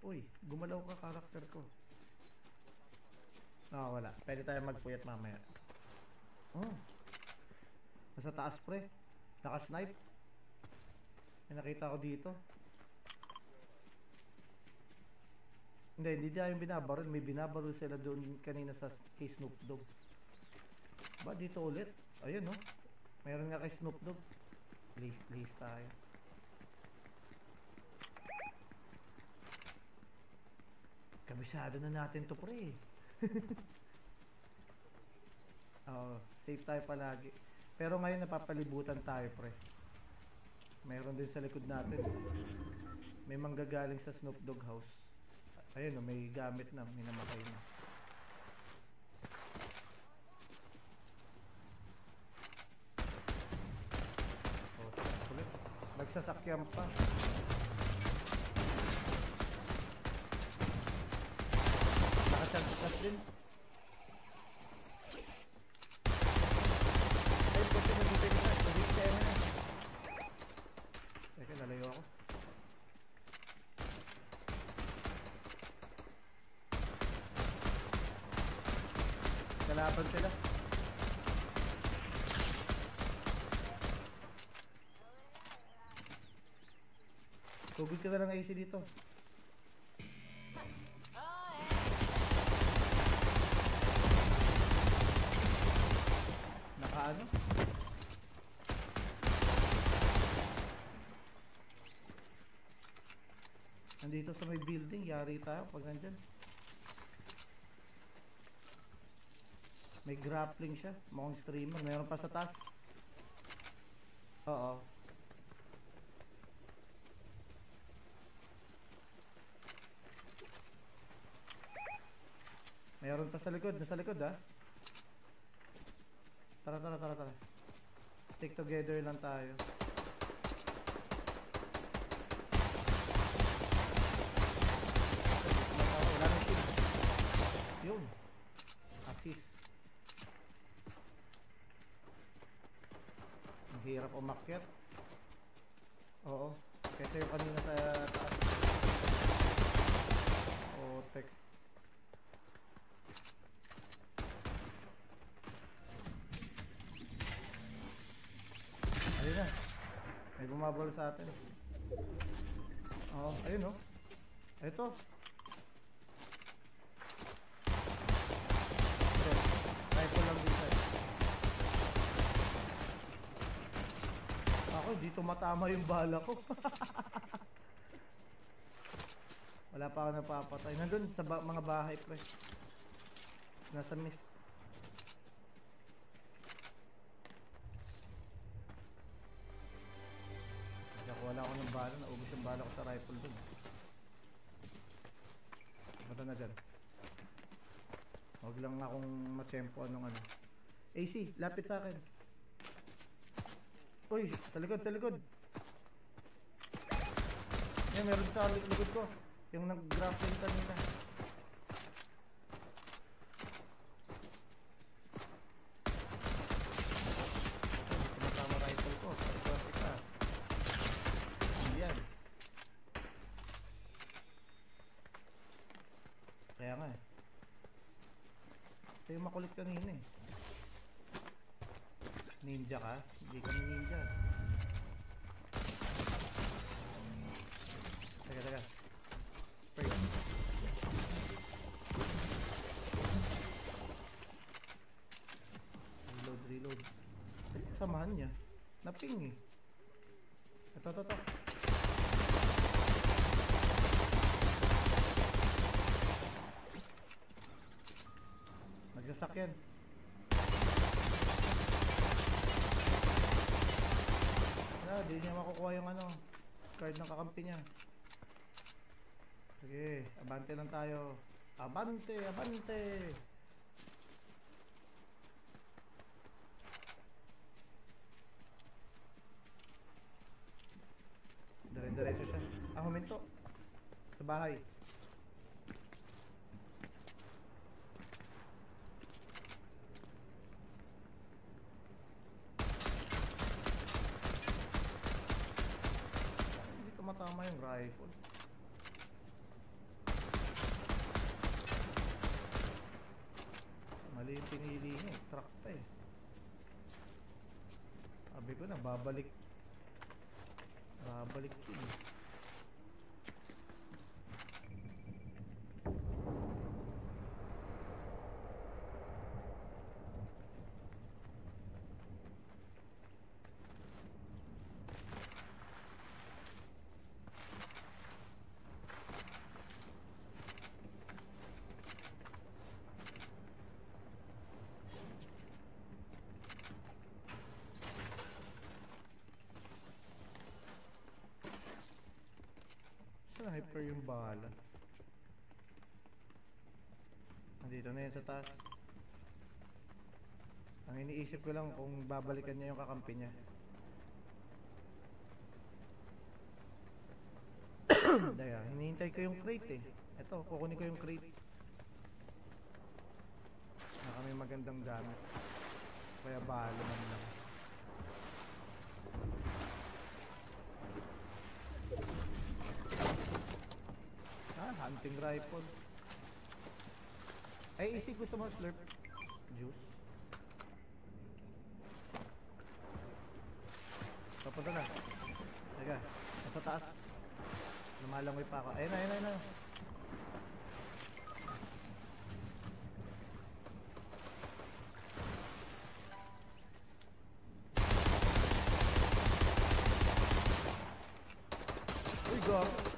Uy, gumalaw ka karakter ko. Wala. Pwede tayo magpuyat mamaya. Oh. Nasa taas pre. Naka-snipe. May nakita ko dito. Hindi tayo yung binabaril. May binabaril sila doon kanina sa kay Snoop Dogg. Ba dito ulit? Ayun no. Mayroon nga kay Snoop Dogg. Please tayo. Kabisado na natin to pre. Safe tayo palagi. Pero ngayon napapalibutan tayo pre. Mayroon din sa likod natin. May manggagaling sa Snoop Dogg house. Ayun may gamit na, may namatay na. Ulit. Nagsasakyan pa. Nakasagpas din. Ay, pwede mag-ipin na. Pwede kayo na. Teka, lalayo ako. Kalaban sila. Tubig ka na lang AC dito. Nakaano? Nandito sa may building, yari tayo pag nandyan. May grappling siya, mukhang streamer. Mayroon pa sa taas. Oo. Mayroon pa sa likod, nasa likod ah. Tara. Stick together lang tayo. Wala na shield. Yun. Assist. Ang hirap umakyat. Oo. Kesa yung kanina sa taas. Tek. Ayun na. May bumabol sa atin. Oo. Ayun o. Ito. Rifle lang dito. Ako, dito matama yung bala ko. Wala pa ako napapatay. Nandun sa mga bahay pre. Nasa mist. Wala ako ng bala. Naubos yung bala ko sa rifle dun. Bata na dyan. Huwag lang akong matsempo anong ano. AC, lapit sa akin. Uy, sa likod. Yan, meron sa likod ko. Yung nag-grappling kanina. Tumatama rifle ko. Pag-plastic ka. Yan. Kaya nga eh. Ito yung makulit kanina eh. Ninja ka? Hindi kami ninja. Teka. Spray. Reload. Samahan niya. Naping eh. Ito. Nagsasakyan. Di niya makukuha yung ano card ng kakampi niya. Sige, abante lang tayo. Abante. Dire-diretso siya. Huminto. Sa bahay. Hindi ko matama yung rifle. na, babalik. Babalik yun. Sniper yung bala. Nandito na yun sa taas. Ang iniisip ko lang kung babalikan niya yung kakampi niya. Daya, hinihintay ko yung crate eh. Eto, kukunin ko yung crate. Na kami magandang gamit. Kaya bala man lang. Hunting rifle. Ay, isip gusto mo slurp juice. Papunta na. Teka, nasa taas. Lumalangoy pa ako. Ayun na, ayun na, ayun na. Uy, go.